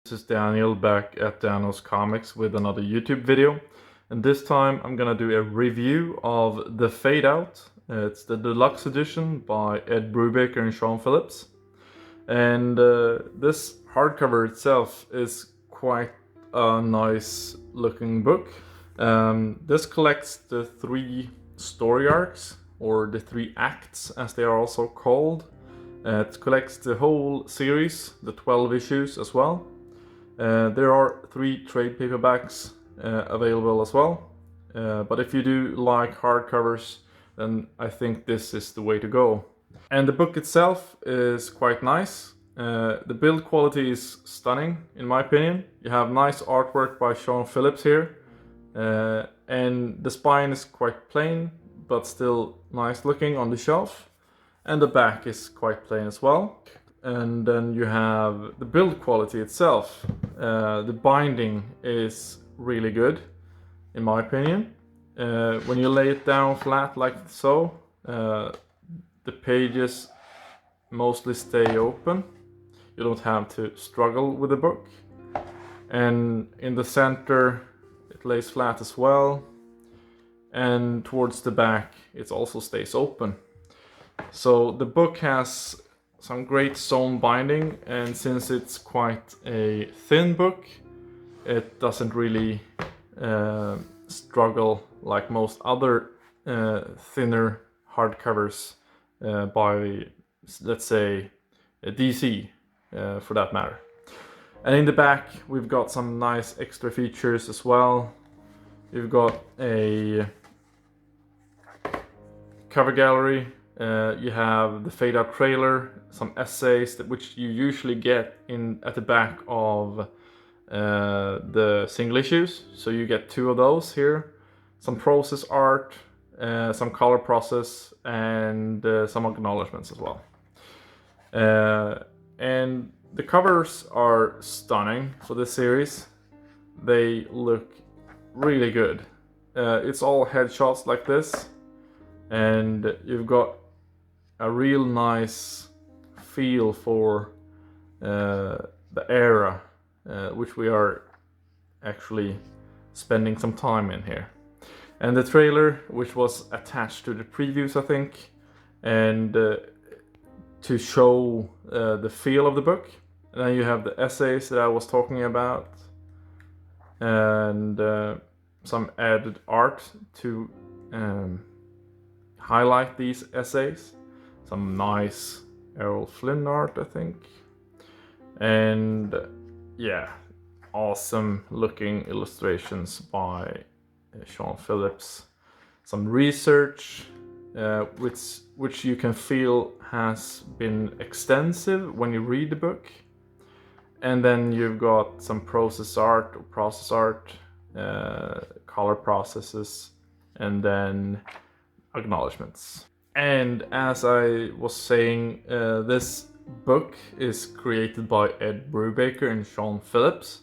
This is Daniel back at Daniel's Comics with another YouTube video, and this time I'm gonna do a review of The Fade Out. It's the deluxe edition by Ed Brubaker and Sean Phillips, and this hardcover itself is quite a nice looking book. This collects the 3 story arcs, or the 3 acts as they are also called. It collects the whole series, the 12 issues as well. There are 3 trade paperbacks available as well, but if you do like hardcovers, then I think this is the way to go. And the book itself is quite nice. The build quality is stunning, in my opinion. You have nice artwork by Sean Phillips here, and the spine is quite plain, but still nice looking on the shelf. And the back is quite plain as well. And then you have the build quality itself. The binding is really good, in my opinion. When you lay it down flat like so, the pages mostly stay open. You don't have to struggle with the book. And in the center, it lays flat as well. And towards the back, it also stays open. So the book has some great sewn binding, and since it's quite a thin book, it doesn't really struggle like most other thinner hardcovers by, let's say, DC for that matter. And in the back we've got some nice extra features as well. You've got a cover gallery. You have the Fade Out trailer, some essays which you usually get at the back of the single issues. So you get 2 of those here. Some process art, some color process, and some acknowledgements as well. And the covers are stunning for this series. They look really good. It's all headshots like this, and you've got a real nice feel for the era which we are actually spending some time in here. And the trailer, which was attached to the previews, I think, and to show the feel of the book. And then you have the essays that I was talking about, and some added art to highlight these essays. Some nice Errol Flynn art, I think. And yeah, awesome looking illustrations by Sean Phillips. Some research, which you can feel has been extensive when you read the book. And then you've got some process art, color processes, and then acknowledgements. And as I was saying, this book is created by Ed Brubaker and Sean Phillips,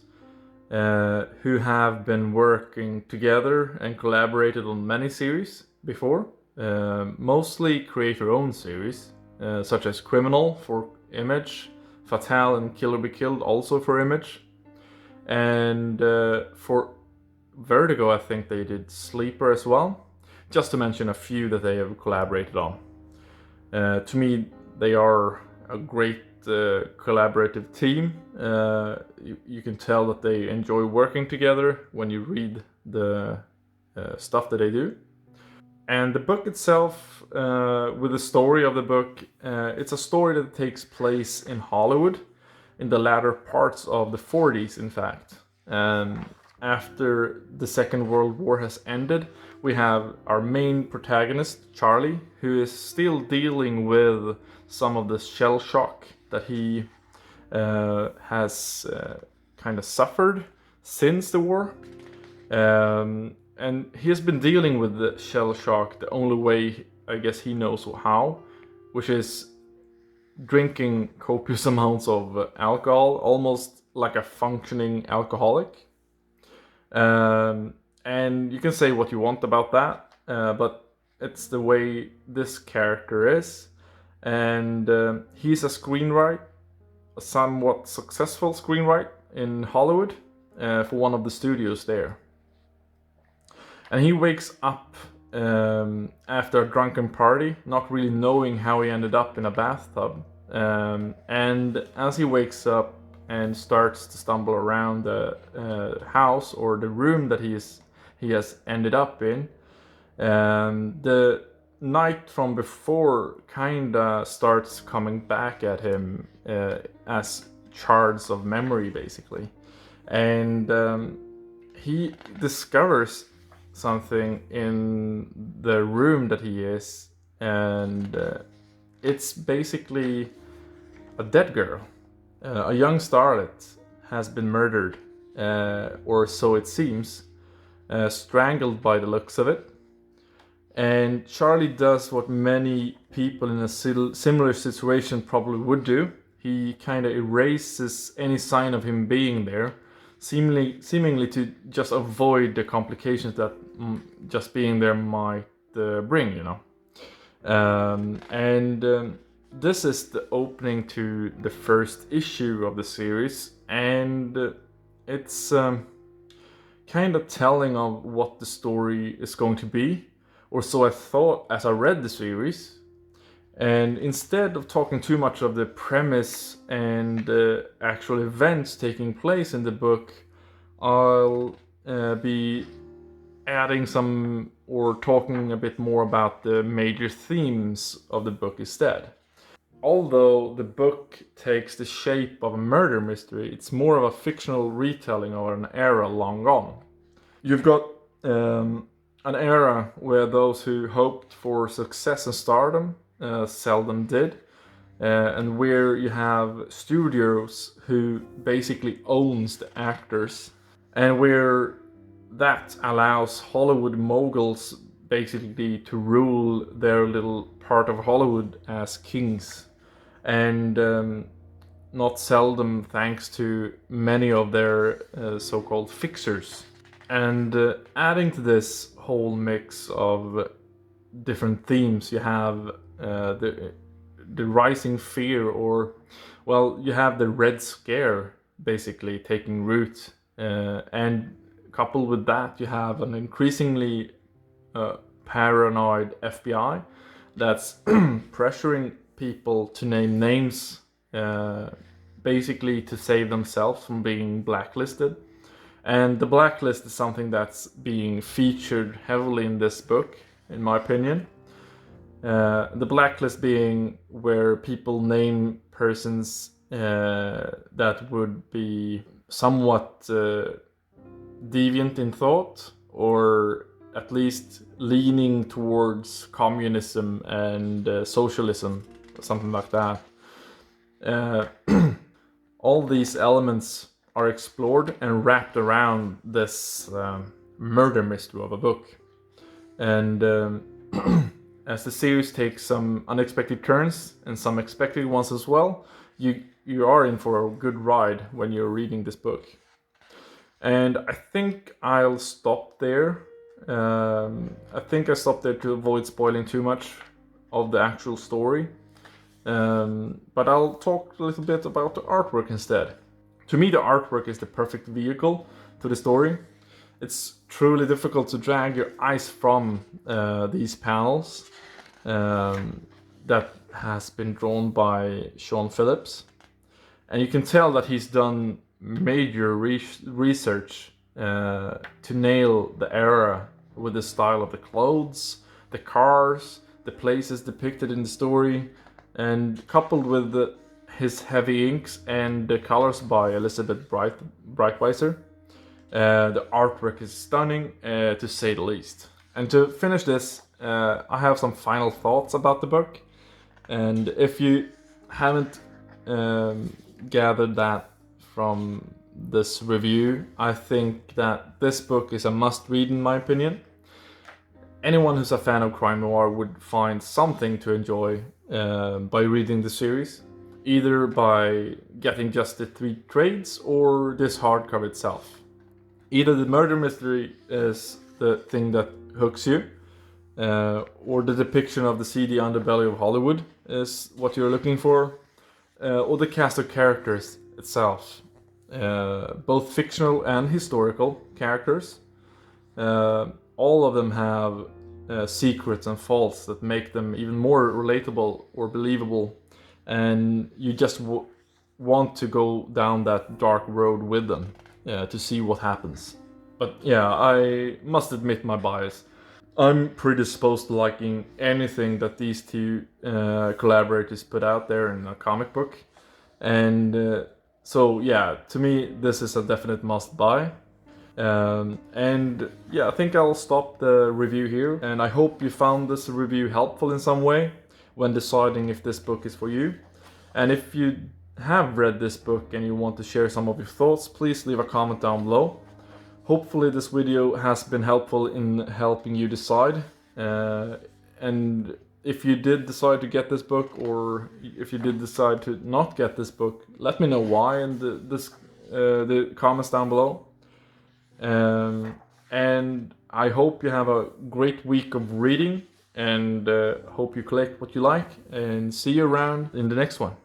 who have been working together and collaborated on many series before, mostly creator-owned series, such as Criminal for Image, Fatale and Kill or Be Killed also for Image, and for Vertigo I think they did Sleeper as well. Just to mention a few that they have collaborated on. To me, they are a great collaborative team. You can tell that they enjoy working together when you read the stuff that they do. And the book itself, with the story of the book, it's a story that takes place in Hollywood in the latter parts of the 40s, in fact. After the Second World War has ended, we have our main protagonist, Charlie, who is still dealing with some of the shell shock that he has kind of suffered since the war. And he has been dealing with the shell shock the only way, I guess, he knows how, which is drinking copious amounts of alcohol, almost like a functioning alcoholic. And you can say what you want about that, but it's the way this character is. And he's a somewhat successful screenwriter, in Hollywood for one of the studios there. And he wakes up after a drunken party, not really knowing how he ended up in a bathtub. And as he wakes up and starts to stumble around the house or the room that he has ended up in, the night from before kinda starts coming back at him as shards of memory, basically. And he discovers something in the room that he is, and it's basically a dead girl. A young starlet has been murdered, or so it seems, strangled by the looks of it. And Charlie does what many people in a similar situation probably would do. He kind of erases any sign of him being there, seemingly to just avoid the complications that just being there might bring, you know. This is the opening to the first issue of the series, and it's kind of telling of what the story is going to be, or so I thought as I read the series. And instead of talking too much of the premise and the actual events taking place in the book, I'll be adding some or talking a bit more about the major themes of the book instead. Although the book takes the shape of a murder mystery, it's more of a fictional retelling of an era long gone. You've got an era where those who hoped for success and stardom seldom did, and where you have studios who basically owns the actors, and where that allows Hollywood moguls basically to rule their little part of Hollywood as kings, and not seldom thanks to many of their so-called fixers. And adding to this whole mix of different themes, you have the rising fear, or well, you have the Red Scare basically taking root, and coupled with that, you have an increasingly paranoid FBI that's pressuring people to name names, basically to save themselves from being blacklisted. And the blacklist is something that's being featured heavily in this book, in my opinion. The blacklist being where people name persons that would be somewhat deviant in thought, or at least leaning towards communism and socialism, something like that. All these elements are explored and wrapped around this murder mystery of a book. And as the series takes some unexpected turns and some expected ones as well, you are in for a good ride when you're reading this book. And I think I'll stop there. I think I stopped there to avoid spoiling too much of the actual story. But I'll talk a little bit about the artwork instead. To me, the artwork is the perfect vehicle to the story. It's truly difficult to drag your eyes from these panels that has been drawn by Sean Phillips. And you can tell that he's done major research to nail the era with the style of the clothes, the cars, the places depicted in the story, and coupled with his heavy inks and the colors by Elizabeth Breitweiser, the artwork is stunning, to say the least. And to finish this, I have some final thoughts about the book. And if you haven't gathered that from this review, I think that this book is a must-read in my opinion. Anyone who's a fan of crime noir would find something to enjoy by reading the series, either by getting just the 3 trades or this hardcover itself. Either the murder mystery is the thing that hooks you, or the depiction of the seedy underbelly of Hollywood is what you're looking for, or the cast of characters itself. both fictional and historical characters. All of them have secrets and faults that make them even more relatable or believable, and you just want to go down that dark road with them to see what happens. But yeah, I must admit my bias. I'm predisposed to liking anything that these two collaborators put out there in a comic book, and so yeah, to me this is a definite must buy. And yeah, I think I'll stop the review here, and I hope you found this review helpful in some way when deciding if this book is for you. And if you have read this book and you want to share some of your thoughts, please leave a comment down below. Hopefully this video has been helpful in helping you decide. And if you did decide to get this book, or if you did decide to not get this book, let me know why in the comments down below. And I hope you have a great week of reading, and hope you collect what you like, and see you around in the next one.